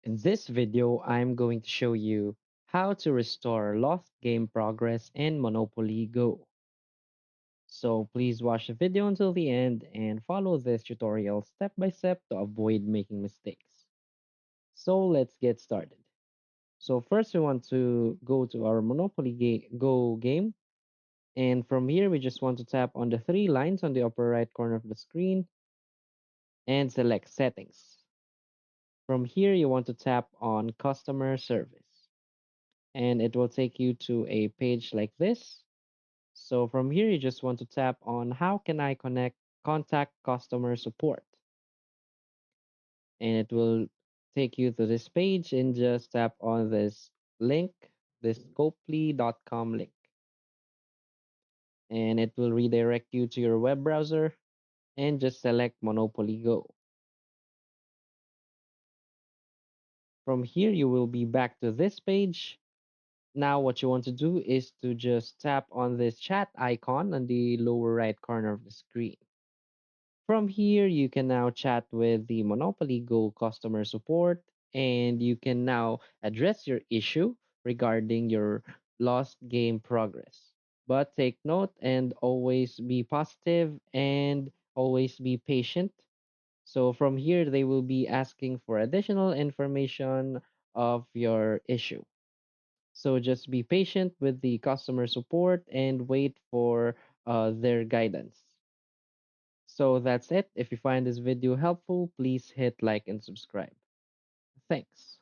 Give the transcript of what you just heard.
In this video, I'm going to show you how to restore lost game progress in Monopoly Go. So please watch the video until the end and follow this tutorial step by step to avoid making mistakes. So let's get started. So first we want to go to our Go game, and from here we just want to tap on the three lines on the upper right corner of the screen and select settings. From here you want to tap on customer service, and it will take you to a page like this. So from here, you just want to tap on how can I contact customer support, and it will take you to this page and just tap on this link, this scopely.com link, and it will redirect you to your web browser and just select Monopoly Go. From here, you will be back to this page. Now, what you want to do is to just tap on this chat icon on the lower right corner of the screen. From here, you can now chat with the Monopoly Go customer support, and you can now address your issue regarding your lost game progress. But take note and always be positive and always be patient. So from here, they will be asking for additional information of your issue. So just be patient with the customer support and wait for their guidance. So that's it. If you find this video helpful, please hit like and subscribe. Thanks.